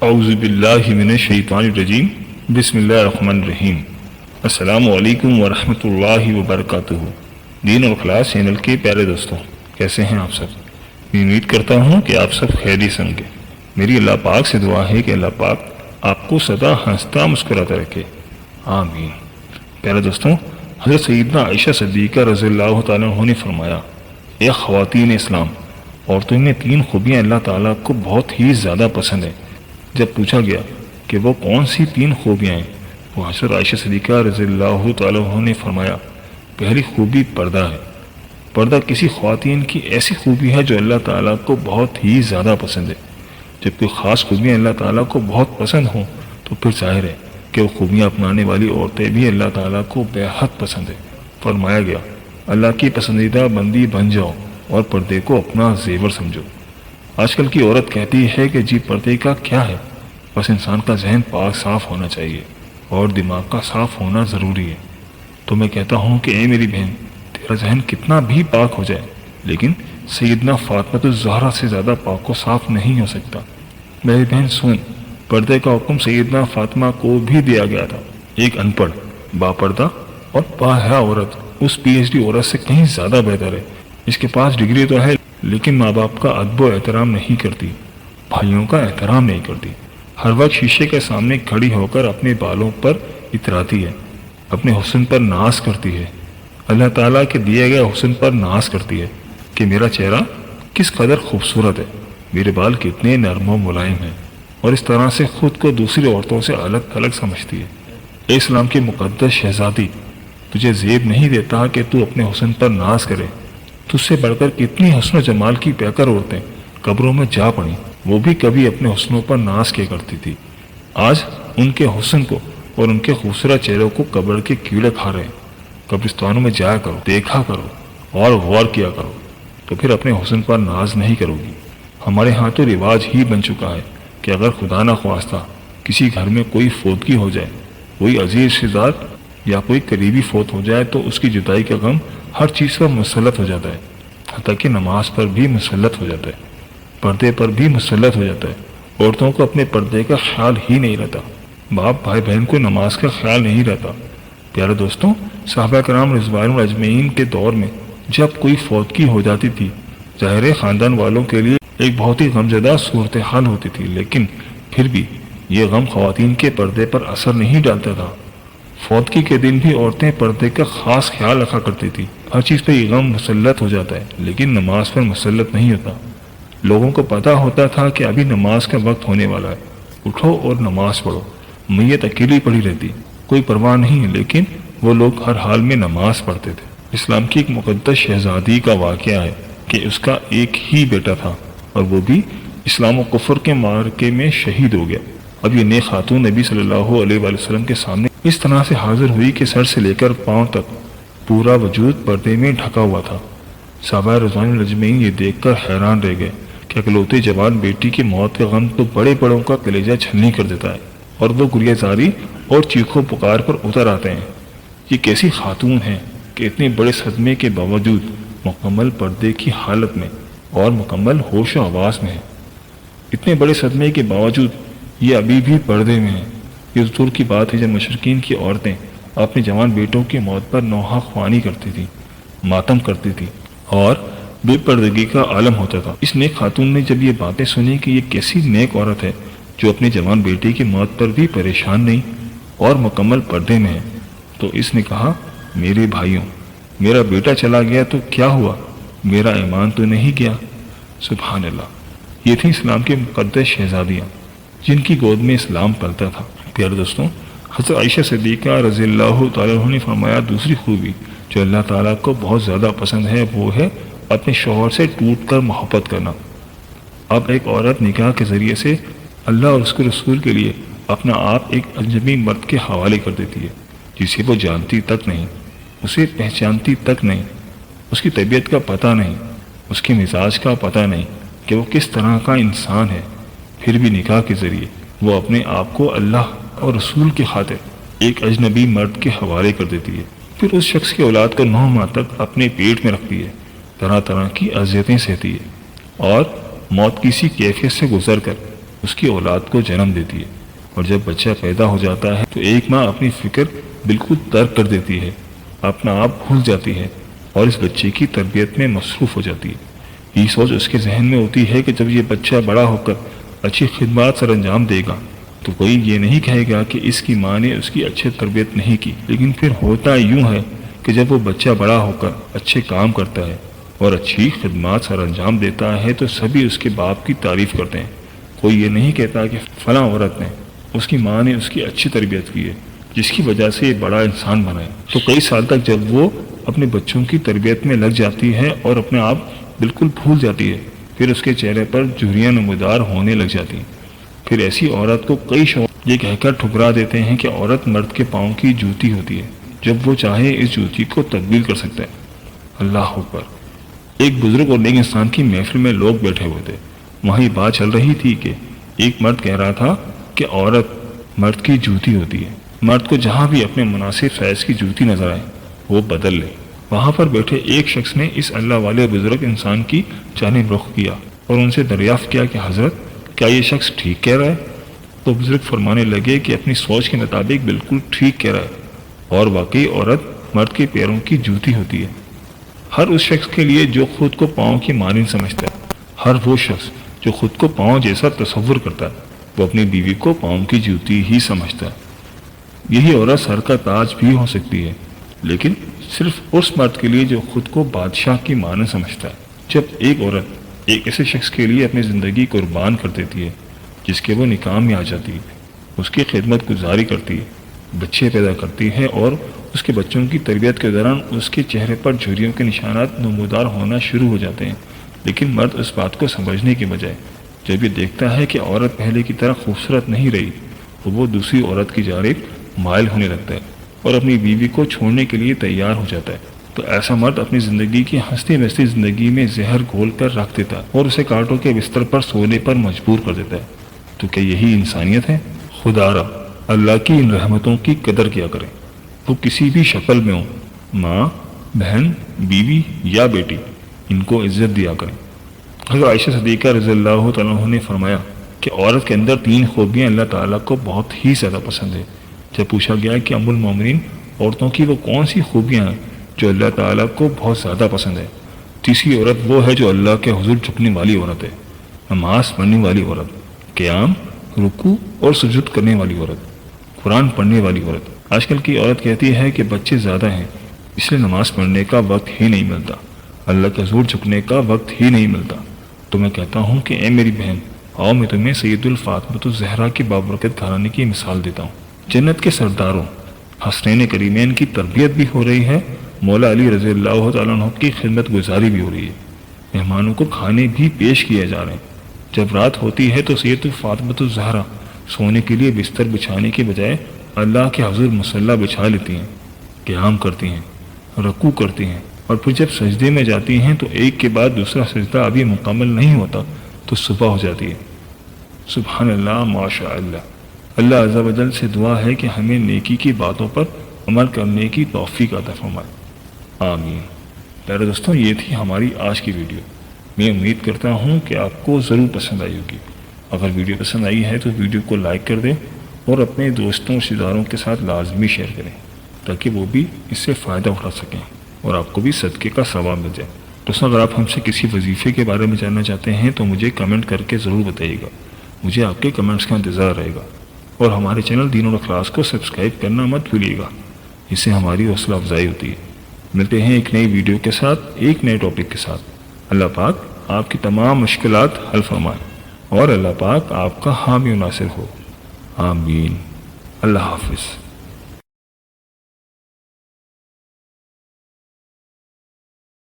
اعوذ باللہ من الشیطان الرجیم بسم اللہ الرحمن الرحیم۔ السلام علیکم ورحمۃ اللہ وبرکاتہ۔ دین اور اخلاص چینل کے پیارے دوستوں، کیسے ہیں آپ سب؟ میں امید کرتا ہوں کہ آپ سب خیریت سے ہوں گے۔ میری اللہ پاک سے دعا ہے کہ اللہ پاک آپ کو سدا ہنستا مسکراتا رکھے، آمین۔ پیارے دوستوں، حضرت سیدنا عائشہ صدیقہ رضی اللہ تعالیٰ عنہ نے فرمایا، اے خواتین اسلام، عورتوں میں 3 خوبیاں اللہ تعالیٰ کو بہت ہی زیادہ پسند ہیں۔ جب پوچھا گیا کہ وہ کون سی 3 خوبیاں ہیں، وہ حضرت عائشہ صدیقہ رضی اللہ تعالیٰ عنہ نے فرمایا، پہلی خوبی پردہ ہے۔ پردہ کسی خواتین کی ایسی خوبی ہے جو اللہ تعالیٰ کو بہت ہی زیادہ پسند ہے۔ جب کوئی خاص خوبیاں اللہ تعالیٰ کو بہت پسند ہوں تو پھر ظاہر ہے کہ وہ خوبیاں اپنانے والی عورتیں بھی اللہ تعالیٰ کو بے حد پسند ہے۔ فرمایا گیا، اللہ کی پسندیدہ بندی بن جاؤ اور پردے کو اپنا زیور سمجھو۔ آج کل کی عورت کہتی ہے کہ جی پردے کا کیا ہے، بس انسان کا ذہن پاک صاف ہونا چاہیے اور دماغ کا صاف ہونا ضروری ہے۔ تو میں کہتا ہوں کہ اے میری بہن، تیرا ذہن کتنا بھی پاک ہو جائے لیکن سیدنا فاطمہ الزہرا سے زیادہ پاک و صاف نہیں ہو سکتا۔ میری بہن سن، پردے کا حکم سیدنا فاطمہ کو بھی دیا گیا تھا۔ ایک ان پڑھ، با پردہ اور باحیا عورت اس پی ایچ ڈی عورت سے کہیں زیادہ بہتر ہے۔ اس کے پاس ڈگری تو ہے لیکن ماں باپ کا ادب و احترام نہیں کرتی، بھائیوں کا احترام نہیں کرتی، ہر وقت شیشے کے سامنے کھڑی ہو کر اپنے بالوں پر اتراتی ہے، اپنے حسن پر ناز کرتی ہے، اللہ تعالیٰ کے دیے گئے حسن پر ناز کرتی ہے کہ میرا چہرہ کس قدر خوبصورت ہے، میرے بال کتنے نرم و ملائم ہیں، اور اس طرح سے خود کو دوسری عورتوں سے الگ الگ سمجھتی ہے۔ اے اسلام کی مقدس شہزادی، تجھے زیب نہیں دیتا کہ تو اپنے حسن پر ناز کرے۔ تجھ سے بڑھ کر کتنی حسن و جمال کی پیکر عورتیں قبروں میں جا پڑیں، وہ بھی کبھی اپنے حسنوں پر ناز کیا کرتی تھی۔ آج ان کے حسن کو اور ان کے خوبصورت چہروں کو قبر کے کیڑے کھا رہے ہیں۔ قبرستانوں میں جایا کرو، دیکھا کرو اور غور کیا کرو، تو پھر اپنے حسن پر ناز نہیں کرو گی۔ ہمارے ہاں تو رواج ہی بن چکا ہے کہ اگر خدا نہ خواستہ کسی گھر میں کوئی فوتگی ہو جائے، کوئی عزیز رشتہ دار یا کوئی قریبی فوت ہو جائے تو اس کی جدائی کا غم ہر چیز پر مسلط ہو جاتا ہے، حتیٰ کہ نماز پر بھی مسلط ہو جاتا ہے، پردے پر بھی مسلط ہو جاتا ہے۔ عورتوں کو اپنے پردے کا خیال ہی نہیں رہتا، باپ بھائی بہن کو نماز کا خیال نہیں رہتا۔ پیارے دوستوں، صحابہ کرام رضوان اجمعین کے دور میں جب کوئی فوتگی ہو جاتی تھی، ظاہر خاندان والوں کے لیے ایک بہت ہی غمزدہ صورتحال ہوتی تھی، لیکن پھر بھی یہ غم خواتین کے پردے پر اثر نہیں ڈالتا تھا۔ فوتگی کے دن بھی عورتیں پردے کا خاص خیال رکھا کرتی تھی۔ ہر چیز پہ یہ غم مسلط ہو جاتا ہے لیکن نماز پر مسلط نہیں ہوتا۔ لوگوں کو پتہ ہوتا تھا کہ ابھی نماز کا وقت ہونے والا ہے، اٹھو اور نماز پڑھو۔ میت اکیلی پڑی رہتی، کوئی پرواہ نہیں، لیکن وہ لوگ ہر حال میں نماز پڑھتے تھے۔ اسلام کی ایک مقدس شہزادی کا واقعہ ہے کہ اس کا ایک ہی بیٹا تھا اور وہ بھی اسلام و کفر کے معرکے میں شہید ہو گیا۔ اب یہ نیک خاتون نبی صلی اللہ علیہ وآلہ وسلم کے سامنے اس طرح سے حاضر ہوئی کہ سر سے لے کر پاؤں تک پورا وجود پردے میں ڈھکا ہوا تھا۔ صحابہ رضوان اجمعین یہ دیکھ کر حیران رہ گئے کہ اکلوتے جوان بیٹی کی موت کا غم تو بڑے بڑوں کا کلیجہ چھلنی کر دیتا ہے، اور وہ گریہ زاری اور چیخو پکار پر اتر آتے ہیں۔ یہ کیسی خاتون ہیں کہ اتنے بڑے صدمے کے باوجود مکمل پردے کی حالت میں اور مکمل ہوش و حواس میں ہے۔ اتنے بڑے صدمے کے باوجود یہ ابھی بھی پردے میں ہیں۔ یہ دور کی بات ہے جب مشرقین کی عورتیں اپنے جوان بیٹوں کی موت پر نوحہ خوانی کرتی تھی، ماتم کرتی تھی اور بے پردگی کا عالم ہوتا تھا۔ اس نیک خاتون نے جب یہ باتیں سنی کہ یہ کیسی نیک عورت ہے جو اپنے جوان بیٹے کی موت پر بھی پریشان نہیں اور مکمل پردے میں ہے، تو اس نے کہا، میرے بھائیوں، میرا بیٹا چلا گیا تو کیا ہوا، میرا ایمان تو نہیں گیا۔ سبحان اللہ۔ یہ تھیں اسلام کی مقدس شہزادیاں جن کی گود میں اسلام پلتا تھا۔ پیارے دوستوں، حضرت عائشہ صدیقہ رضی اللہ تعالیٰ عنہ نے فرمایا، دوسری خوبی جو اللہ تعالیٰ کو بہت زیادہ پسند ہے وہ ہے اپنے شوہر سے ٹوٹ کر محبت کرنا۔ اب ایک عورت نکاح کے ذریعے سے اللہ اور اس کے رسول کے لیے اپنا آپ ایک اجنبی مرد کے حوالے کر دیتی ہے جسے وہ جانتی تک نہیں، اسے پہچانتی تک نہیں، اس کی طبیعت کا پتہ نہیں، اس کے مزاج کا پتہ نہیں کہ وہ کس طرح کا انسان ہے۔ پھر بھی نکاح کے ذریعے وہ اپنے آپ کو اللہ اور رسول کی خاطر ایک اجنبی مرد کے حوالے کر دیتی ہے، پھر اس شخص کی اولاد کو 9 ماہ تک اپنے پیٹ میں رکھتی ہے، طرح طرح کی اذیتیں سہتی ہے اور موت کی سی کیفیت سے گزر کر اس کی اولاد کو جنم دیتی ہے، اور جب بچہ پیدا ہو جاتا ہے تو ایک ماں اپنی فکر بالکل ترک کر دیتی ہے، اپنا آپ بھول جاتی ہے اور اس بچے کی تربیت میں مصروف ہو جاتی ہے۔ یہ سوچ اس کے ذہن میں ہوتی ہے کہ جب یہ بچہ بڑا ہو کر اچھی خدمات سر انجام دے گا تو کوئی یہ نہیں کہے گا کہ اس کی ماں نے اس کی اچھی تربیت نہیں کی۔ لیکن پھر ہوتا یوں ہے کہ جب وہ بچہ بڑا ہو کر اچھے کام کرتا ہے اور اچھی خدمات سر انجام دیتا ہے تو سبھی اس کے باپ کی تعریف کرتے ہیں۔ کوئی یہ نہیں کہتا کہ فلاں عورت نے، اس کی ماں نے اس کی اچھی تربیت کی ہے جس کی وجہ سے یہ بڑا انسان بنا ہے۔ تو کئی سال تک جب وہ اپنے بچوں کی تربیت میں لگ جاتی ہے اور اپنے آپ بالکل بھول جاتی ہے، پھر اس کے چہرے پر جھریاں نمودار ہونے لگ جاتی ہیں۔ پھر ایسی عورت کو کئی شوہر یہ کہہ کر ٹھکرا دیتے ہیں کہ عورت مرد کے پاؤں کی جوتی ہوتی ہے، جب وہ چاہے اس جوتی کو تبدیل کر سکتا ہے۔ اللہ اکبر۔ ایک بزرگ اور نیک انسان کی محفل میں لوگ بیٹھے ہوئے تھے۔ وہاں یہ بات چل رہی تھی کہ ایک مرد کہہ رہا تھا کہ عورت مرد کی جوتی ہوتی ہے، مرد کو جہاں بھی اپنے مناسب سائز کی جوتی نظر آئے وہ بدل لے۔ وہاں پر بیٹھے ایک شخص نے اس اللہ والے بزرگ انسان کی جانب رخ کیا اور ان سے دریافت کیا کہ حضرت کیا یہ شخص ٹھیک کہہ رہا ہے؟ تو بزرگ فرمانے لگے کہ اپنی سوچ کے مطابق بالکل ٹھیک کہہ رہا ہے، اور واقعی عورت مرد کے پیروں کی جوتی ہوتی ہے۔ ہر اس شخص کے لیے جو خود کو پاؤں کی مانند سمجھتا ہے، ہر وہ شخص جو خود کو پاؤں جیسا تصور کرتا ہے، وہ اپنی بیوی کو پاؤں کی جوتی ہی سمجھتا ہے۔ یہی عورت سر کا تاج بھی ہو سکتی ہے، لیکن صرف اس مرد کے لیے جو خود کو بادشاہ کی مانند سمجھتا ہے۔ جب ایک عورت ایک ایسے شخص کے لیے اپنی زندگی قربان کر دیتی ہے جس کے وہ نکاح میں آ جاتی ہے، اس کی خدمت گزاری کرتی ہے، بچے پیدا کرتی ہے اور اس کے بچوں کی تربیت کے دوران اس کے چہرے پر جھریوں کے نشانات نمودار ہونا شروع ہو جاتے ہیں، لیکن مرد اس بات کو سمجھنے کے بجائے جب یہ دیکھتا ہے کہ عورت پہلے کی طرح خوبصورت نہیں رہی تو وہ دوسری عورت کی جانب مائل ہونے لگتا ہے اور اپنی بیوی کو چھوڑنے کے لیے تیار ہو جاتا ہے۔ تو ایسا مرد اپنی زندگی کی ہنستی بستی زندگی میں زہر گھول کر رکھ دیتا ہے اور اسے کانٹوں کے بستر پر سونے پر مجبور کر دیتا ہے۔ تو کیا یہی انسانیت ہے؟ خدا را اللہ کی ان رحمتوں کی قدر کیا کریں، وہ کسی بھی شکل میں ہوں، ماں، بہن، بیوی یا بیٹی، ان کو عزت دیا کریں۔ حضرت عائشہ صدیقہ رضی اللہ تعالیٰ عنہ نے فرمایا کہ عورت کے اندر 3 خوبیاں اللہ تعالیٰ کو بہت ہی زیادہ پسند ہے۔ جب پوچھا گیا کہ ام المومنین عورتوں کی وہ کون سی خوبیاں ہیں جو اللہ تعالیٰ کو بہت زیادہ پسند ہے، تیسری عورت وہ ہے جو اللہ کے حضور جھکنے والی عورت ہے، نماز پڑھنے والی عورت، قیام، رکوع اور سجود کرنے والی عورت، قرآن پڑھنے والی عورت۔ آج کل کی عورت کہتی ہے کہ بچے زیادہ ہیں اس لیے نماز پڑھنے کا وقت ہی نہیں ملتا، اللہ کے حضور جھکنے کا وقت ہی نہیں ملتا۔ تو میں کہتا ہوں کہ اے میری بہن، آؤ میں تمہیں سید الفاطمۃ الزہرا کی بابرکت گھرانے کی مثال دیتا ہوں۔ جنت کے سرداروں حسنین کریمین کی تربیت بھی ہو رہی ہے، مولا علی رضی اللہ تعالیٰ عنہ کی خدمت گزاری بھی ہو رہی ہے، مہمانوں کو کھانے بھی پیش کیے جا رہے ہیں۔ جب رات ہوتی ہے تو سید الفاطمۃ الزہرا سونے کے لیے بستر بچھانے کے بجائے اللہ کے حضور مصلی بچھا لیتی ہیں، قیام کرتی ہیں، رکوع کرتی ہیں، اور پھر جب سجدے میں جاتی ہیں تو ایک کے بعد دوسرا سجدہ ابھی مکمل نہیں ہوتا تو صبح ہو جاتی ہے۔ سبحان اللہ، ماشاء اللہ۔ اللہ عز و جل سے دعا ہے کہ ہمیں نیکی کی باتوں پر عمل کرنے کی توفیق عطا فرمائے، آمین۔ پیارے دوستوں، یہ تھی ہماری آج کی ویڈیو۔ میں امید کرتا ہوں کہ آپ کو ضرور پسند آئی ہوگی۔ اگر ویڈیو پسند آئی ہے تو ویڈیو کو لائک کر دیں اور اپنے دوستوں رشتہ داروں کے ساتھ لازمی شیئر کریں تاکہ وہ بھی اس سے فائدہ اٹھا سکیں اور آپ کو بھی صدقے کا ثواب مل جائے۔ دوستوں، اگر آپ ہم سے کسی وظیفے کے بارے میں جاننا چاہتے ہیں تو مجھے کمنٹ کر کے ضرور بتائیے گا، مجھے آپ کے کمنٹس کا انتظار رہے گا، اور ہمارے چینل دین اور اخلاص کو سبسکرائب کرنا مت بھولیے گا، اس سے ہماری حوصلہ افزائی ہوتی ہے۔ ملتے ہیں ایک نئی ویڈیو کے ساتھ، ایک نئے ٹاپک کے ساتھ۔ اللہ پاک آپ کی تمام مشکلات حل فرمائے اور اللہ پاک آپ کا حامی و ناصر ہو، آمین۔ اللہ حافظ۔